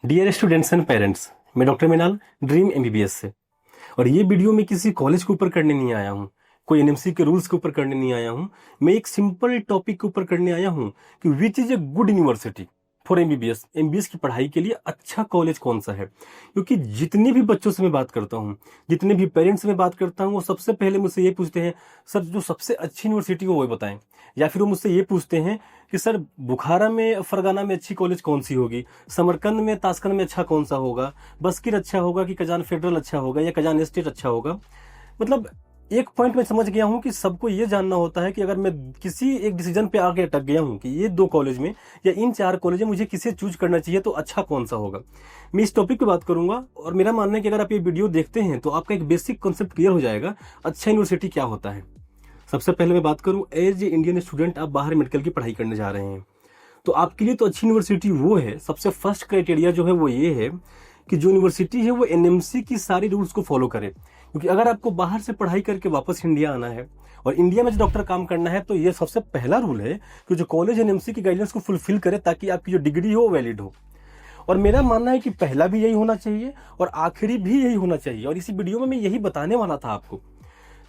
Dear students and parents, मैं doctor मिनाल dream MBBS से। और ये वीडियो मैं किसी कॉलेज के ऊपर करने नहीं आया हूँ, कोई एनएमसी के रूल्स के ऊपर करने नहीं आया हूँ। मैं एक सिंपल टॉपिक के ऊपर करने आया हूँ कि which is a good university for MBBS. MBBS की पढ़ाई के लिए अच्छा कॉलेज कौन सा है। क्योंकि जितने भी बच्चों से मैं बात करता हूँ, जितने भी पेरेंट्स से मैं बात करता हूँ, वो सबसे पहले मुझसे ये पूछते हैं, सर जो सबसे अच्छी यूनिवर्सिटी हो वो बताएं। या फिर वो मुझसे ये पूछते हैं कि सर बुखारा में फरगाना में अच्छी कॉलेज कौन सी होगी, समरकंद में ताशकंद में अच्छा कौन सा होगा, बस्किर अच्छा होगा कि कजान फेडरल अच्छा होगा या कजान स्टेट अच्छा होगा। मतलब एक पॉइंट में समझ गया हूं कि सबको ये जानना होता है कि अगर मैं किसी एक डिसीजन पे आके अटक गया हूं कि ये दो कॉलेज में या इन चार कॉलेज में मुझे किसे चूज करना चाहिए तो अच्छा कौन सा होगा। मैं इस टॉपिक पे बात करूंगा और मेरा मानना है कि अगर आप ये वीडियो देखते हैं तो आपका एक बेसिक कॉन्सेप्ट क्लियर हो जाएगा अच्छा यूनिवर्सिटी क्या होता है। सबसे पहले मैं बात करूं, एज ए इंडियन स्टूडेंट आप बाहर मेडिकल की पढ़ाई करने जा रहे हैं तो आपके लिए तो अच्छी यूनिवर्सिटी वो है। सबसे फर्स्ट क्राइटेरिया जो है वो ये है कि जो यूनिवर्सिटी है वो एनएमसी की सारी रूल्स को फॉलो करे। क्योंकि अगर आपको बाहर से पढ़ाई करके वापस इंडिया आना है और इंडिया में जो डॉक्टर काम करना है तो ये सबसे पहला रूल है कि जो कॉलेज एनएमसी की गाइडेंस को फुलफिल करे ताकि आपकी जो डिग्री हो वो वैलिड हो। और मेरा मानना है कि पहला भी यही होना चाहिए और आखिरी भी यही होना चाहिए। और इसी वीडियो में मैं यही बताने वाला था आपको।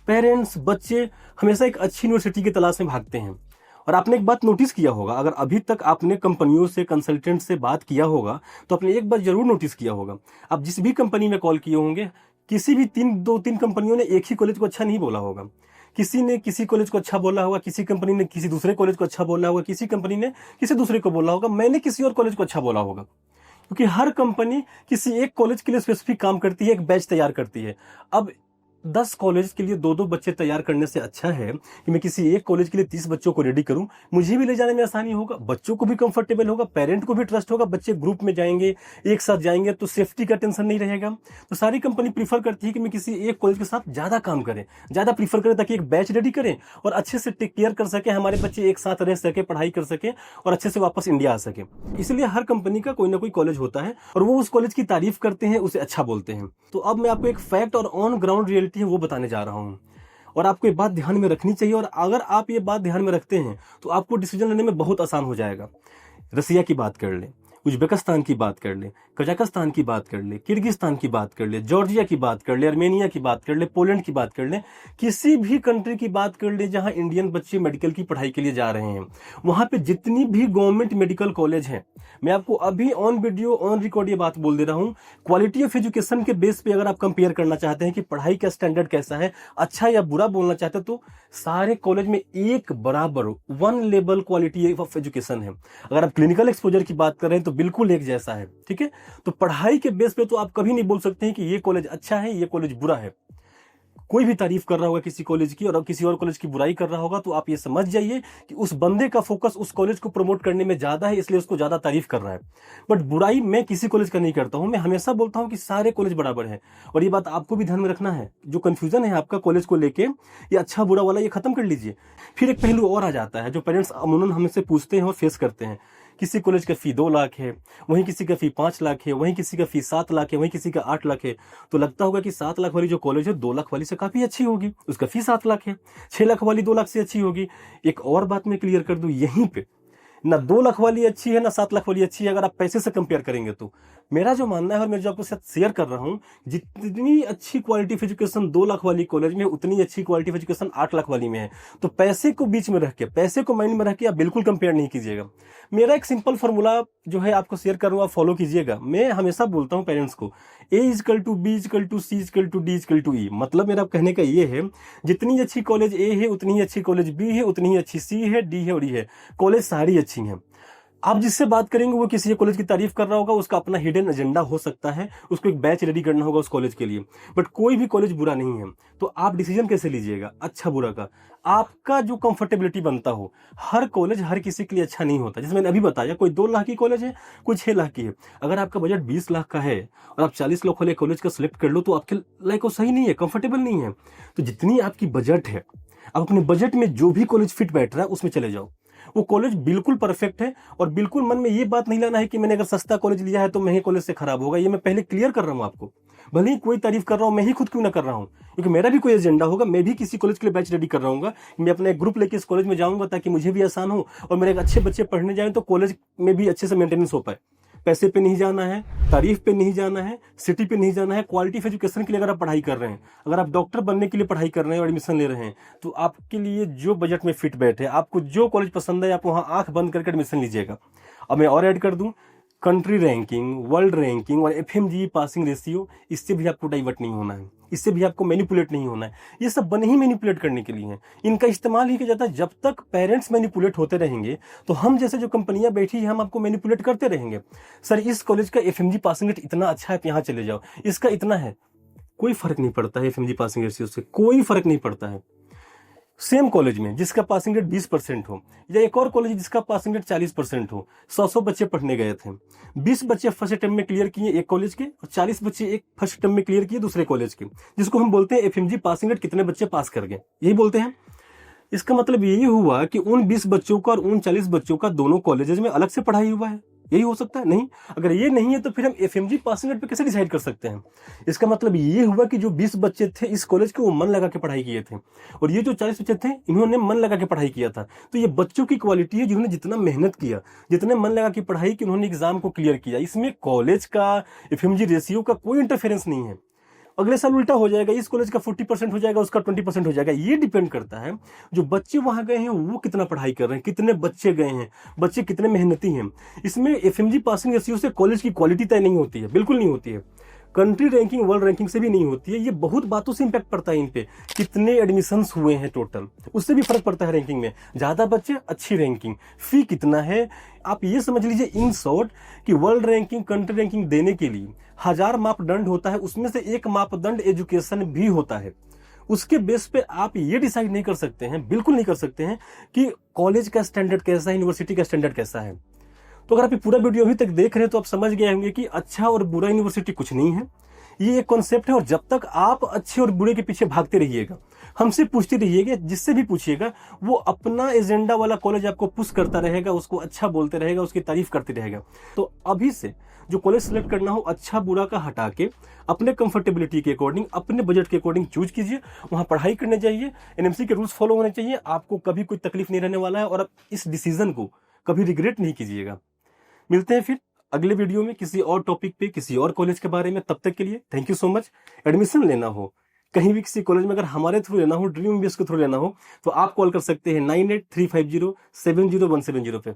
पेरेंट्स, बच्चे हमेशा एक अच्छी यूनिवर्सिटी की तलाश में भागते हैं। और आपने एक बात नोटिस किया होगा, अगर अभी तक आपने कंपनियों से, कंसल्टेंट से बात किया होगा तो आपने एक बात जरूर नोटिस किया होगा, आप जिस भी कंपनी में कॉल किए होंगे किसी भी दो तीन कंपनियों ने एक ही कॉलेज को अच्छा नहीं बोला होगा। किसी ने किसी कॉलेज को अच्छा बोला होगा, किसी कंपनी ने किसी दूसरे कॉलेज को अच्छा बोला होगा, किसी कंपनी ने किसी दूसरे को बोला होगा, मैंने किसी और कॉलेज को अच्छा बोला होगा। क्योंकि हर कंपनी किसी एक कॉलेज के लिए स्पेसिफिक काम करती है, एक बैच तैयार करती है। अब 10 कॉलेज के लिए 2-2 बच्चे तैयार करने से अच्छा है कि मैं किसी एक कॉलेज के लिए 30 बच्चों को रेडी करूं। मुझे भी ले जाने में आसानी होगा, बच्चों को भी कंफर्टेबल होगा, पेरेंट को भी ट्रस्ट होगा। बच्चे ग्रुप में जाएंगे, एक साथ जाएंगे तो सेफ्टी का टेंशन नहीं रहेगा। तो सारी कंपनी प्रीफर करती है कि मैं किसी एक कॉलेज के साथ ज्यादा काम करें, ज्यादा प्रीफर करें ताकि एक बैच रेडी करें और अच्छे से टेक केयर कर सके, हमारे बच्चे एक साथ रह सके, पढ़ाई कर सके और अच्छे से वापस इंडिया आ सके। इसलिए हर कंपनी का कोई ना कोई कॉलेज होता है और वो उस कॉलेज की तारीफ करते हैं, उसे अच्छा बोलते हैं। तो अब मैं आपको एक फैक्ट और ऑन ग्राउंड रियलिटी है वो बताने जा रहा हूं और आपको ये बात ध्यान में रखनी चाहिए। और अगर आप ये बात ध्यान में रखते हैं तो आपको डिसीजन लेने में बहुत आसान हो जाएगा। रसिया की बात कर लें, उज्बेकिस्तान की बात कर ले, कजाकिस्तान की बात कर ले, किर्गिस्तान की बात कर ले, जॉर्जिया की बात कर ले, आर्मेनिया की बात कर ले, पोलैंड की बात कर ले, किसी भी कंट्री की बात कर ले जहां इंडियन बच्चे मेडिकल की पढ़ाई के लिए जा रहे हैं, वहां पे जितनी भी गवर्नमेंट मेडिकल कॉलेज हैं, मैं आपको अभी ऑन वीडियो ऑन रिकॉर्ड ये बात बोल दे रहा हूं, क्वालिटी ऑफ एजुकेशन के बेस पे अगर आप कंपेयर करना चाहते हैं कि पढ़ाई का स्टैंडर्ड कैसा है, अच्छा या बुरा बोलना चाहते हैं, तो सारे कॉलेज में एक बराबर one level quality of education है। अगर आप क्लिनिकल एक्सपोजर की बात कर रहे हैं तो बिल्कुल एक जैसा है। ठीक है, तो पढ़ाई के बेस पे तो आप कभी नहीं बोल सकते हैं कि ये कॉलेज अच्छा है, ये कॉलेज बुरा है। कोई भी तारीफ कर रहा होगा किसी कॉलेज की और किसी और कॉलेज की बुराई कर रहा होगा तो आप ये समझ जाइए कि उस बंदे का फोकस उस कॉलेज को प्रमोट करने में ज्यादा है, इसलिए उसको ज्यादा तारीफ कर रहा है। बट बुराई मैं किसी कॉलेज का नहीं करता हूं, मैं हमेशा बोलता हूं कि सारे कॉलेज बराबर है। और ये बात आपको भी ध्यान में रखना है, जो कंफ्यूजन है आपका कॉलेज को लेके, ये अच्छा बुरा वाला ये खत्म कर लीजिए। फिर एक पहलू और आ जाता है जो पेरेंट्स अमूमन हमसे पूछते हैं और फेस करते हैं। किसी कॉलेज का फी 2 लाख है, वहीं किसी का फी 5 लाख है, वहीं किसी का फी 7 लाख है, वहीं किसी का 8 लाख है। तो लगता होगा कि 7 लाख वाली जो कॉलेज है 2 लाख वाली से काफी अच्छी होगी, उसका फी 7 लाख है। 6 लाख वाली 2 लाख से अच्छी होगी। एक और बात मैं क्लियर कर दूं यहीं पे, ना 2 लाख वाली अच्छी है ना 7 लाख वाली अच्छी है अगर आप पैसे से कंपेयर करेंगे तो। मेरा जो मानना है और मैं जो आपको साथ शेयर कर रहा हूं, जितनी अच्छी क्वालिटी ऑफ एजुकेशन 2 लाख वाली कॉलेज में, उतनी अच्छी क्वालिटी ऑफ एजुकेशन 8 लाख वाली में है। तो पैसे को बीच में रख के, पैसे को माइंड में रख के आप बिल्कुल कंपेयर नहीं कीजिएगा। मेरा एक सिंपल फॉर्मूला जो है आपको शेयर कर रहा हूं, आप फॉलो कीजिएगा। मैं हमेशा बोलता हूं पेरेंट्स को, A = B = C = D = E। मतलब मेरा कहने का ये है, जितनी अच्छी कॉलेज A है उतनी ही अच्छी कॉलेज B है, उतनी ही अच्छी C है, D है और E है। कॉलेज सारी अच्छी हैं। आप जिससे बात करेंगे वो किसी कॉलेज की तारीफ कर रहा होगा, उसका अपना हिडन एजेंडा हो सकता है, उसको एक बैच रेडी करना होगा उस कॉलेज के लिए। बट कोई भी कॉलेज बुरा नहीं है। तो आप डिसीजन कैसे लीजिएगा अच्छा बुरा का? आपका जो कंफर्टेबिलिटी बनता हो। हर कॉलेज हर किसी के लिए अच्छा नहीं होता। जैसे मैंने अभी बताया, कोई 2 लाख की कॉलेज है, कोई 6 लाख की है। अगर आपका बजट 20 लाख का है और आप 40 लाख वाले कॉलेज का सिलेक्ट कर लो तो आपके लाइक वो सही नहीं है, कंफर्टेबल नहीं है। तो जितनी आपकी बजट है, आप अपने बजट में जो भी कॉलेज फिट बैठ रहा है उसमें चले जाओ। वो कॉलेज बिल्कुल परफेक्ट है। और बिल्कुल मन में ये बात नहीं लाना है कि मैंने अगर सस्ता कॉलेज लिया है तो महंगे कॉलेज से खराब होगा। ये मैं पहले क्लियर कर रहा हूं आपको। भले ही कोई तारीफ कर रहा हूं, मैं ही खुद क्यों ना कर रहा हूं, क्योंकि मेरा भी कोई एजेंडा होगा। मैं भी किसी कॉलेज के लिए बैच रेडी कर रहा हूँ, मैं अपना एक ग्रुप लेके इस कॉलेज में जाऊंगा ताकि मुझे भी आसान हो और मेरे अच्छे बच्चे पढ़ने जाएं तो कॉलेज में भी अच्छे से मेंटेनेंस हो पाए। पैसे पे नहीं जाना है, तारीफ पे नहीं जाना है, सिटी पे नहीं जाना है। क्वालिटी ऑफ एजुकेशन के लिए अगर आप पढ़ाई कर रहे हैं, अगर आप डॉक्टर बनने के लिए पढ़ाई कर रहे हैं और एडमिशन ले रहे हैं, तो आपके लिए जो बजट में फिट बैठे, आपको जो कॉलेज पसंद है, आप वहाँ आंख बंद करके एडमिशन लीजिएगा। अब मैं और ऐड कर दूं, कंट्री रैंकिंग, वर्ल्ड रैंकिंग और एफएमजी पासिंग रेशियो, इससे भी आपको डाइवर्ट नहीं होना है, इससे भी आपको मैनिपुलेट नहीं होना है। ये सब बने ही मैनिपुलेट करने के लिए हैं, इनका इस्तेमाल ही किया जाता है। जब तक पेरेंट्स मैनिपुलेट होते रहेंगे तो हम जैसे जो कंपनियां बैठी है, हम आपको मैनिपुलेट करते रहेंगे। सर इस कॉलेज का एफएमजी पासिंग रेट इतना अच्छा है, आप यहाँ चले जाओ, इसका इतना है। कोई फर्क नहीं पड़ता है एफएमजी पासिंग रेशियो से, कोई फर्क नहीं पड़ता है। सेम कॉलेज में जिसका पासिंग रेट 20% हो, या एक और कॉलेज जिसका पासिंग रेट 40% हो, 100 बच्चे पढ़ने गए थे, 20 बच्चे फर्स्ट टर्म में क्लियर किए एक कॉलेज के और 40 बच्चे एक फर्स्ट टर्म में क्लियर किए दूसरे कॉलेज के, जिसको हम बोलते हैं एफएमजी पासिंग रेट, कितने बच्चे पास कर गए, यही बोलते हैं। इसका मतलब यही हुआ कि उन 20 बच्चों का और उन 40 बच्चों का दोनों कॉलेजेस में अलग से पढ़ाई हुआ है, यही हो सकता है? नहीं। अगर ये नहीं है तो फिर हम एफएमजी पासिंग रेट पे कैसे डिसाइड कर सकते हैं? इसका मतलब ये हुआ कि जो 20 बच्चे थे इस कॉलेज के, वो मन लगा के पढ़ाई किए थे, और ये जो 40 बच्चे थे इन्होंने मन लगा के पढ़ाई किया था। तो ये बच्चों की क्वालिटी है, जिन्होंने जितना मेहनत किया, जितने मन लगा के पढ़ाई की, उन्होंने एग्जाम को क्लियर किया। इसमें कॉलेज का एफएमजी रेशियो का कोई इंटरफेरेंस नहीं है। अगले साल उल्टा हो जाएगा, इस कॉलेज का 40% हो जाएगा, उसका 20% हो जाएगा। ये डिपेंड करता है जो बच्चे वहां गए हैं वो कितना पढ़ाई कर रहे हैं, कितने बच्चे गए हैं, बच्चे कितने मेहनती हैं। इसमें एफएमजी पासिंग रेशियो से कॉलेज की क्वालिटी तय नहीं होती है, बिल्कुल नहीं होती है। कंट्री रैंकिंग, वर्ल्ड रैंकिंग से भी नहीं होती है। ये बहुत बातों से इंपैक्ट पड़ता है इन पे, कितने एडमिशंस हुए हैं टोटल, उससे भी फर्क पड़ता है रैंकिंग में। ज्यादा बच्चे, अच्छी रैंकिंग, फी कितना है। आप ये समझ लीजिए इन शॉर्ट कि वर्ल्ड रैंकिंग, कंट्री रैंकिंग देने के लिए 1000 मापदंड होता है, उसमें से एक मापदंड एजुकेशन भी होता है। उसके बेस पे आप ये डिसाइड नहीं कर सकते हैं, बिल्कुल नहीं कर सकते हैं कि कॉलेज का स्टैंडर्ड कैसा है, यूनिवर्सिटी का स्टैंडर्ड कैसा है। तो अगर आप ये पूरा वीडियो अभी तक देख रहे हैं तो आप समझ गए होंगे कि अच्छा और बुरा यूनिवर्सिटी कुछ नहीं है, ये एक कॉन्सेप्ट है। और जब तक आप अच्छे और बुरे के पीछे भागते रहिएगा, हमसे पूछते रहिएगा, जिससे भी पूछिएगा, वो अपना एजेंडा वाला कॉलेज आपको पुश करता रहेगा, उसको अच्छा बोलते रहेगा, उसकी तारीफ करते रहेगा। तो अभी से जो कॉलेज सेलेक्ट करना हो, अच्छा बुरा का हटा के अपने कंफर्टेबिलिटी के अकॉर्डिंग, अपने बजट के अकॉर्डिंग चूज कीजिए। वहां पढ़ाई करने जाइए, एनएमसी के रूल्स फॉलो होने चाहिए, आपको कभी कोई तकलीफ नहीं रहने वाला है, और आप इस डिसीजन को कभी रिग्रेट नहीं कीजिएगा। मिलते हैं फिर अगले वीडियो में किसी और टॉपिक पे, किसी और कॉलेज के बारे में। तब तक के लिए thank you so much. Admission लेना हो कहीं भी किसी कॉलेज में, अगर हमारे थ्रू लेना हो, ड्रीम एमबीएस के थ्रू लेना हो, तो आप कॉल कर सकते हैं 9835070170 पे।